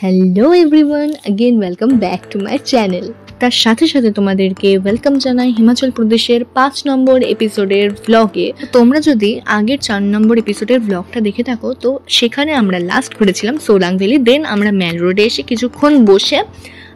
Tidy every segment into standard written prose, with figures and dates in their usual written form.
Hello everyone, again welcome back to my channel. তার সাথে সাথে তোমাদেরকে ওয়েলকাম জানাই হিমাচল প্রদেশের 5 নম্বর এপিসোডের ভ্লগে। তোমরা যদি আগের 4 নম্বর এপিসোডের ভ্লগটা দেখে থাকো তো সেখানে আমরা লাস্ট করেছিলাম সোলাং ভ্যালি। দেন আমরা ম্যাল রোডে এসে কিছুক্ষণ বসে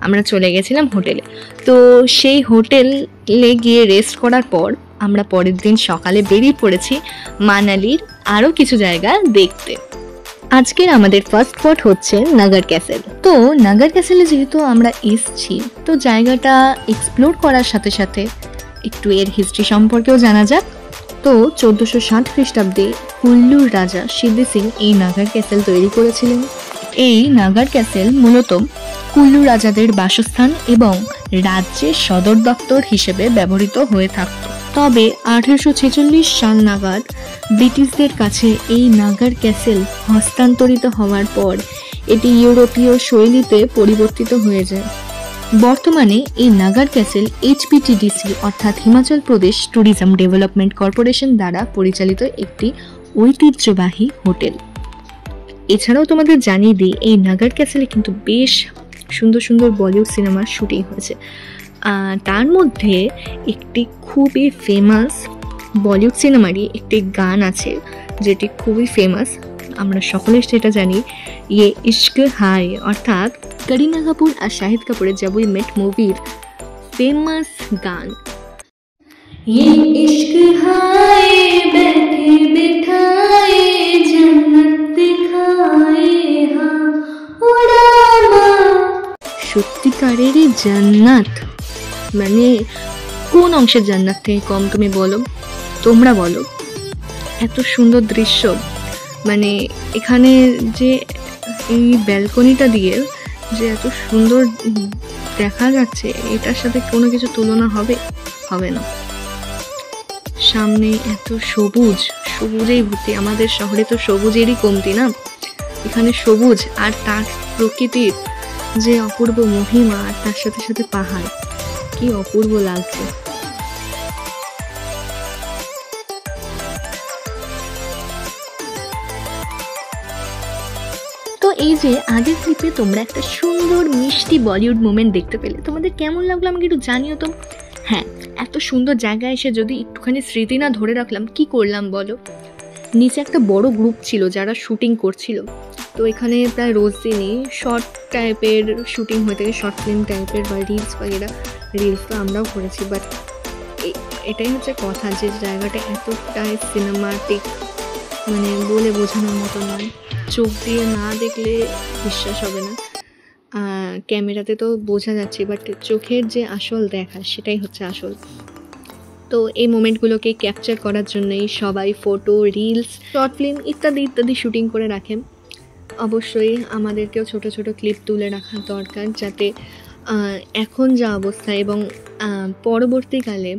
আমরা চলে গেছিলাম হোটেলে। তো সেই হোটেলে গিয়ে রেস্ট করার পর আমরা পরের দিন সকালে বেরিয়ে পড়েছি মানালির আরও কিছু জায়গা দেখতে। আজকের আমাদের ফার্স্ট স্পট হচ্ছে নাগার ক্যাসেল। তো নাগার ক্যাসেলে যেহেতু আমরা এসছি তো জায়গাটা এক্সপ্লোর করার সাথে সাথে একটু এর হিস্ট্রি সম্পর্কেও জানা যাক। তো 1460 খ্রিস্টাব্দে কুল্লুর রাজা সিদ্ধি সিং এই নাগার ক্যাসেল তৈরি করেছিলেন। এই নাগার ক্যাসেল মূলত কুল্লু রাজাদের বাসস্থান এবং রাজ্যের সদর দপ্তর হিসেবে ব্যবহৃত হয়ে থাকত। তবে 1846 সাল নাগাদ ব্রিটিশদের কাছে এই নাগার ক্যাসেল হস্তান্তরিত হওয়ার পর এটি ইউরোপীয় শৈলীতে পরিবর্তিত হয়ে যায়। বর্তমানে এই নাগার ক্যাসেল HPTDC অর্থাৎ Himachal Pradesh tourism development corporation দ্বারা পরিচালিত একটি ঐতিহ্যবাহী হোটেল। এছাড়াও তোমাদের জানিয়ে দিই, এই নাগার ক্যাসেলে কিন্তু বেশ সুন্দর সুন্দর বলিউড সিনেমার শুটিং হয়েছে। তার মধ্যে একটি খুবই ফেমাস বলিউড সিনেমারই একটি গান আছে যেটি খুবই ফেমাস, আমরা সকলে সেটা জানি, ইয়ে ইশক হায়, অর্থাৎ করিনা কাপুর আর শাহিদ কাপুরের জব উই মেট মুভির ফেমাস গান। ये इश्क हाय बैठे बिठाए जन्नत दिखाए हाँ उड़ामा। সত্যিকারের জান্নাত মানে কোন অংশের জান্নাত থেকে কম তুমি বলো, তোমরা বলো। এত সুন্দর দৃশ্য, মানে এখানে যে এই ব্যালকনিটা দিয়ে যে এত সুন্দর দেখা যাচ্ছে এটার সাথে কোনো কিছু তুলনা হবে না। সামনে এত সবুজ, সবুজেই ভর্তি। আমাদের শহরে তো সবুজেরই কমতি না, এখানে সবুজ আর তার প্রকৃতির যে অপূর্ব মহিমা, আর তার সাথে সাথে পাহাড়, কি অপূর্ব লাগছে। তো এই যে আগের ক্লিপে তোমরা একটা সুন্দর মিষ্টি বলিউড মোমেন্ট দেখতে পেলে, তোমাদের কেমন লাগলো আমাকে একটু জানিও তো। হ্যাঁ, এত সুন্দর জায়গায় এসে যদি একটুখানি স্মৃতি না ধরে রাখলাম, কি করলাম বলো। নিচে একটা বড় গ্রুপ ছিল যারা শুটিং করছিল। তো এখানে প্রায় রোজ দিনই শর্ট টাইপের শুটিং হয়ে থাকে, শর্ট ফিল্ম টাইপের বা রিলস বাগেরা। রিলস তো আমরাও করেছি, বাট এটাই হচ্ছে কথা যে জায়গাটা এতটাই সিনেমাটিক, মানে বলে বোঝানোর মতো নয়। চোখ দিয়ে না দেখলে বিশ্বাস হবে না, ক্যামেরাতে তো বোঝা যাচ্ছে, বাট চোখের যে আসল দেখা সেটাই হচ্ছে আসল। তো এই মোমেন্টগুলোকে ক্যাপচার করার জন্যই সবাই ফটো, রিলস, শর্ট ফিল্ম ইত্যাদি ইত্যাদি শুটিং করে রাখেন। অবশ্যই আমাদেরকেও ছোট ছোট ক্লিপ তুলে রাখা দরকার, যাতে এখন যা অবস্থা এবং পরবর্তীকালে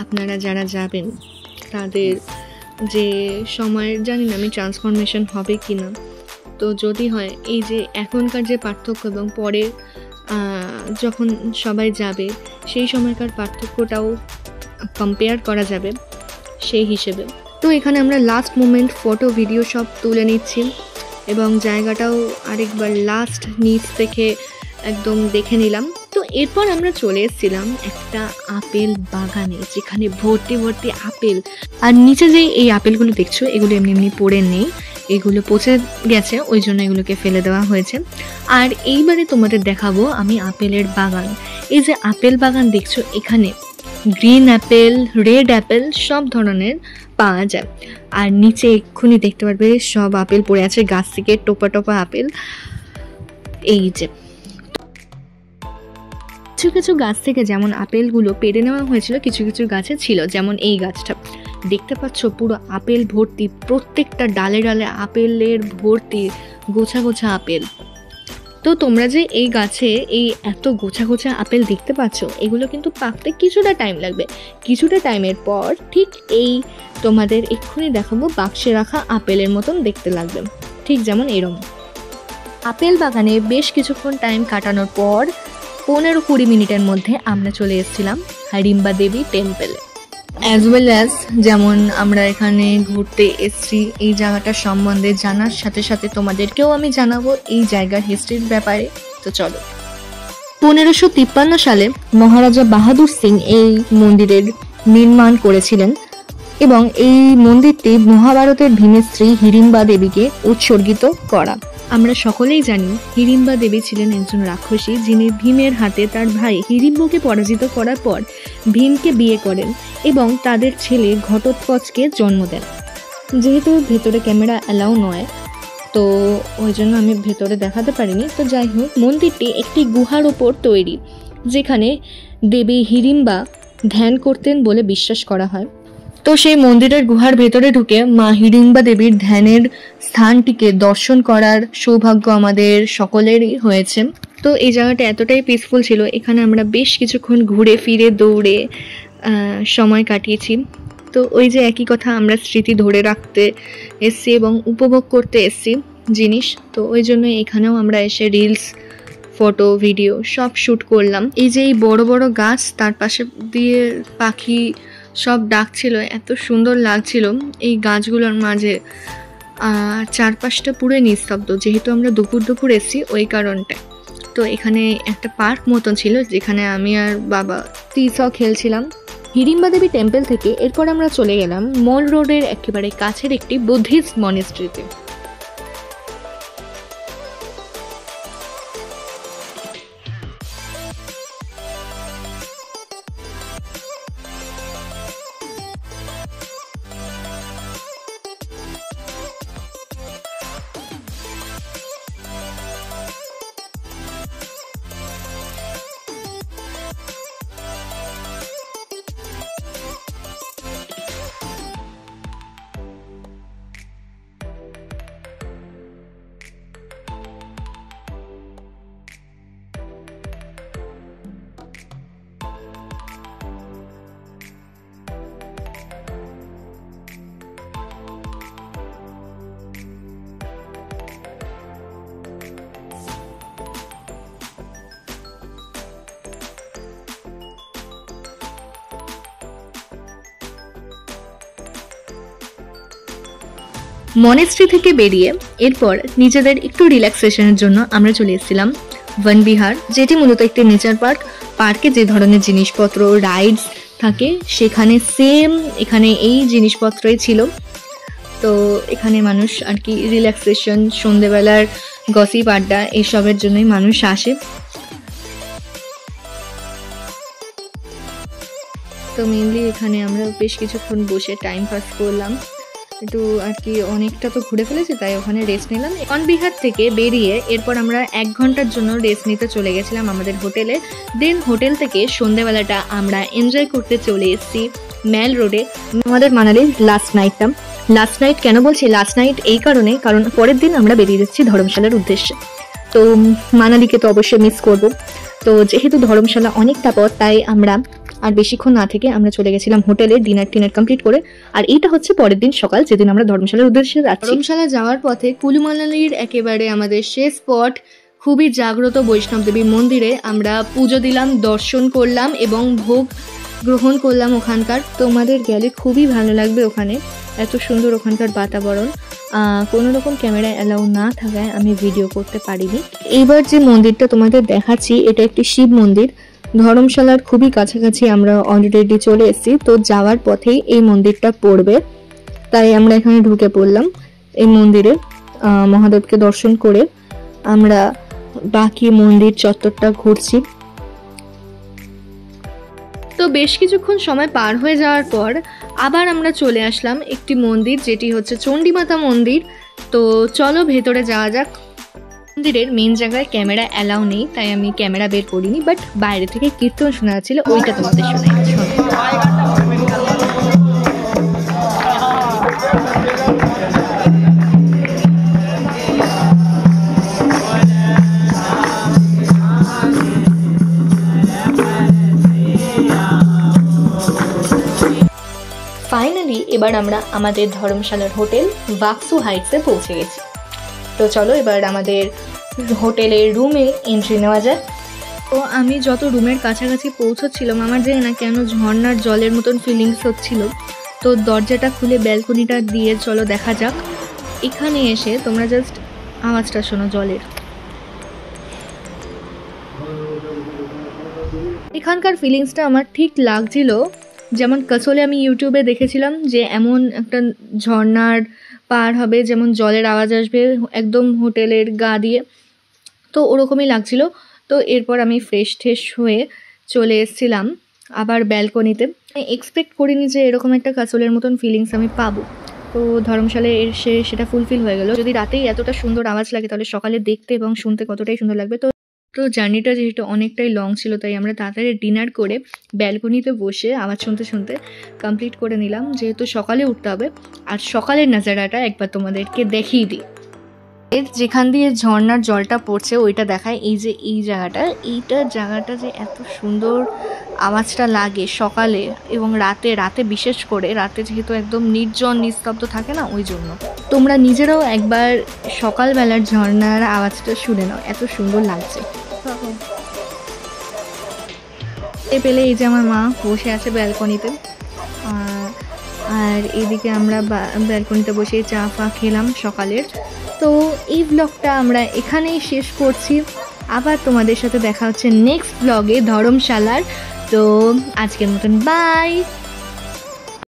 আপনারা যারা যাবেন তাদের যে সময়ের, জানি না আমি ট্রান্সফরমেশন হবে কি না, তো যদি হয় এই যে এখনকার যে পার্থক্য এবং পরে যখন সবাই যাবে সেই সময়কার পার্থক্যটাও কম্পেয়ার করা যাবে সেই হিসেবে। তো এখানে আমরা লাস্ট মোমেন্ট ফটো, ভিডিও সব তুলে নিচ্ছি এবং জায়গাটাও আরেকবার লাস্ট নিচ থেকে একদম দেখে নিলাম। তো এরপর আমরা চলে এসেছিলাম একটা আপেল বাগানে, যেখানে ভর্তি ভর্তি আপেল। আর নিচে যে এই আপেলগুলো দেখছো এগুলো এমনি এমনি পড়ে নেই, এগুলো পচে গেছে, ওই জন্য এগুলোকে ফেলে দেওয়া হয়েছে। আর এইবারে তোমাদের দেখাবো আমি আপেলের বাগান। এই যে আপেল বাগান দেখছো, এখানে গ্রিন অ্যাপেল, রেড অ্যাপেল সব ধরনের পাওয়া যায়। আর নিচে এক্ষুনি দেখতে পারবে সব আপেল পড়ে আছে গাছ থেকে, টোপা টোপা আপেল। এই যে কিছু কিছু গাছ থেকে যেমন আপেলগুলো পেড়ে নেওয়া হয়েছিল, কিছু কিছু গাছে ছিল, যেমন এই গাছটা দেখতে পাচ্ছ পুরো আপেল ভর্তি, প্রত্যেকটা ডালে ডালে আপেলের ভর্তি, গোছা গোছা আপেল। তো তোমরা যে এই গাছে এই এত গোছা গোছা আপেল দেখতে পাচ্ছ, এগুলো কিন্তু পাকতে কিছুটা টাইম লাগবে। কিছুটা টাইমের পর ঠিক এই তোমাদের এক্ষুনি দেখাবো বাক্সে রাখা আপেলের মতন দেখতে লাগবে, ঠিক যেমন এরকম। আপেল বাগানে বেশ কিছুক্ষণ টাইম কাটানোর পর 15-20 মিনিটের মধ্যে আমরা চলে এসেছিলাম হারিম্বা দেবী টেম্পলে। অ্যাজ ওয়েল অ্যাজ যেমন আমরা এখানে ঘুরতে এসেছি এই জায়গাটার সম্বন্ধে জানার সাথে সাথে তোমাদেরকেও আমি জানাবো এই জায়গার হিস্ট্রির ব্যাপারে। তো চলো। 1553 সালে মহারাজা বাহাদুর সিং এই মন্দিরের নির্মাণ করেছিলেন এবং এই মন্দিরটি মহাভারতের ভীমের স্ত্রী হিড়িম্বা দেবীকে উৎসর্গিত করা। আমরা সকলেই জানি হিড়িম্বা দেবী ছিলেন একজন রাক্ষসী, যিনি ভীমের হাতে তার ভাই হিড়িম্বকে পরাজিত করার পর ভীমকে বিয়ে করেন এবং তাদের ছেলে ঘটোৎকচকে জন্ম দেন। যেহেতু ভেতরে ক্যামেরা অ্যালাউ নয়, তো ওই জন্য আমি ভেতরে দেখাতে পারিনি। তো যাই হোক, মন্দিরটি একটি গুহার ওপর তৈরি, যেখানে দেবী হিড়িম্বা ধ্যান করতেন বলে বিশ্বাস করা হয়। তো সেই মন্দিরের গুহার ভেতরে ঢুকে মা হিড়িম্বা দেবীর ধ্যানের স্থানটিকে দর্শন করার সৌভাগ্য আমাদের সকলেরই হয়েছে। তো এই জায়গাটা এতটাই পিসফুল ছিল, এখানে আমরা বেশ কিছুক্ষণ ঘুরে ফিরে দৌড়ে সময় কাটিয়েছি। তো ওই যে একই কথা, আমরা স্মৃতি ধরে রাখতে এসছি এবং উপভোগ করতে এসছি জিনিস। তো ওই জন্য এখানেও আমরা এসে রিলস, ফটো, ভিডিও সব শ্যুট করলাম। এই যে এই বড় বড় গাছ, তার পাশে দিয়ে পাখি সব ডাকছিল, এত সুন্দর লাগছিল এই গাছগুলোর মাঝে। চারপাশটা পুরো নিস্তব্ধ, যেহেতু আমরা দুপুর এসেছি ওই কারণটায়। তো এখানে একটা পার্ক মতন ছিল, যেখানে আমি আর বাবা টিসও খেলছিলাম। হিড়িম্বা দেবী টেম্পল থেকে এরপর আমরা চলে গেলাম মল রোডের একেবারে কাছের একটি বুদ্ধিস্ট মনেস্ট্রিতে। মনেস্ট্রি থেকে বেরিয়ে এরপর নিজেদের একটু রিল্যাক্সেশনের জন্য আমরা চলে এসেছিলাম বন বিহার, যেটি মূলত একটি নেচার পার্ক। পার্কে যে ধরনের জিনিসপত্র, রাইডস থাকে, সেখানে সেম এখানে এই জিনিসপত্রই ছিল। তো এখানে মানুষ আর কি রিল্যাক্সেশন, সন্ধেবেলার গসিপ, আড্ডা এসবের জন্যই মানুষ আসে। তো মেনলি এখানে আমরা বেশ কিছুক্ষণ বসে টাইম পাস করলাম, একটু আর কি অনেকটা তো ঘুরে ফেলেছি, তাই ওখানে রেস্ট নিলাম। বন বিহার থেকে বেরিয়ে এরপর আমরা 1 ঘন্টার জন্য রেস্ট নিতে চলে গেছিলাম আমাদের হোটেলে। দেন হোটেল থেকে সন্ধ্যেবেলাটা আমরা এনজয় করতে চলে এসেছি মেল রোডে। আমাদের মানালির লাস্ট নাইট কেন বলছি লাস্ট নাইট, এই কারণে কারণ পরের দিন আমরা বেরিয়ে যাচ্ছি ধর্মশালার উদ্দেশ্যে। তো মানালিকে তো অবশ্যই মিস করব। তো যেহেতু ধর্মশালা অনেকটা পথ, তাই আমরা আর বেশিক্ষণ না থেকে আমরা চলে গেছিলাম হোটেলে ডিনার কমপ্লিট করে। আর এইটা হচ্ছে পরের দিন সকাল, যেদিন আমরা ধর্মশালার উদ্দেশ্যে যাচ্ছি। ধর্মশালা যাওয়ার পথে কুলু মানালির একেবারে আমাদের শেষ স্পট খুবই জাগ্রত বৈষ্ণব দেবী মন্দিরে আমরা পুজো দিলাম, দর্শন করলাম এবং ভোগ গ্রহণ করলাম ওখানকার। তোমাদের গেলে খুবই ভালো লাগবে, ওখানে এত সুন্দর ওখানকার বাতাবরণ। কোনো রকম ক্যামেরা অ্যালাউ না থাকায় আমি ভিডিও করতে পারিনি। এইবার যে মন্দিরটা তোমাদের দেখাচ্ছি, এটা একটি শিব মন্দির। ধর্মশালার খুবই কাছাকাছি আমরা অলরেডি চলে এসেছি। তো যাওয়ার পথেই এই মন্দিরটা পড়বে, তাই আমরা এখানে ঢুকে পড়লাম এই মন্দিরে। মহাদেবকে দর্শন করে আমরা বাকি মন্দির চত্বরটা ঘুরছি। তো বেশ কিছুক্ষণ সময় পার হয়ে যাওয়ার পর আবার আমরা চলে আসলাম একটি মন্দির, যেটি হচ্ছে চণ্ডীমাতা মন্দির। তো চলো ভেতরে যাওয়া যাক। মন্দিরের মেন জায়গায় ক্যামেরা অ্যালাউ নেই, তাই আমি ক্যামেরা বের করিনি, বাট বাইরে থেকে কীর্তন শোনা যাচ্ছিল, ওইটা তোমাদের শোনাই। ফাইনালি এবার আমরা আমাদের ধর্মশালার হোটেল বাক্সু হাইটসে পৌঁছে গেছি। তো চলো এবার আমাদের হোটেলের রুমে এন্ট্রি নেওয়া যায়। তো আমি যত রুমের কাছাকাছি পৌঁছচ্ছিলাম আমার জানি না কেন ঝর্ণার জলের মতন ফিলিংস হচ্ছিল। তো দরজাটা খুলে ব্যালকনিটা দিয়ে চলো দেখা যাক। এখানে এসে তোমরা জাস্ট আওয়াজটা শোনো জলের। এখানকার ফিলিংসটা আমার ঠিক লাগছিল যেমন কাসোলে আমি ইউটিউবে দেখেছিলাম যে এমন একটা ঝর্ণার পার হবে, যেমন জলের আওয়াজ আসবে একদম হোটেলের গা দিয়ে, তো ওরকমই লাগছিল। তো এরপর আমি ফ্রেশ ট্রেশ হয়ে চলে এসেছিলাম আবার ব্যালকনিতে। এক্সপেক্ট করিনি যে এরকম একটা কাসোলের মতন ফিলিংস আমি পাবো। তো ধর্মশালায় এসে সেটা ফুলফিল হয়ে গেল। যদি রাতেই এতটা সুন্দর আওয়াজ লাগে তাহলে সকালে দেখতে এবং শুনতে কতটাই সুন্দর লাগবে। তো জার্নিটা যেহেতু অনেকটাই লং ছিল তাই আমরা তাড়াতাড়ি ডিনার করে ব্যালকনিতে বসে আওয়াজ শুনতে শুনতে কমপ্লিট করে নিলাম, যেহেতু সকালে উঠতে হবে। আর সকালের নাজারাটা একবার তোমাদেরকে দেখিয়ে দিই। এর যেখান দিয়ে ঝর্ণার জলটা পড়ছে ওইটা দেখায়। এই যে এই জায়গাটা যে এত সুন্দর আওয়াজটা লাগে সকালে এবং রাতে বিশেষ করে রাতে যেহেতু একদম নির্জন নিস্তব্ধ থাকে না, ওই জন্য তোমরা নিজেরাও একবার সকালবেলার ঝর্ণার আওয়াজটা শুনে নাও, এত সুন্দর লাগছে। পেলে এই যে আমার মা বসে আছে ব্যালকনিতে, আর এদিকে আমরা ব্যালকনিতে বসে চা ফা খেলাম সকালের। তো এই ব্লগটা আমরা এখানেই শেষ করছি। আবার তোমাদের সাথে দেখা হচ্ছে নেক্সট ব্লগে ধর্মশালার। তো আজকের মতন বাই।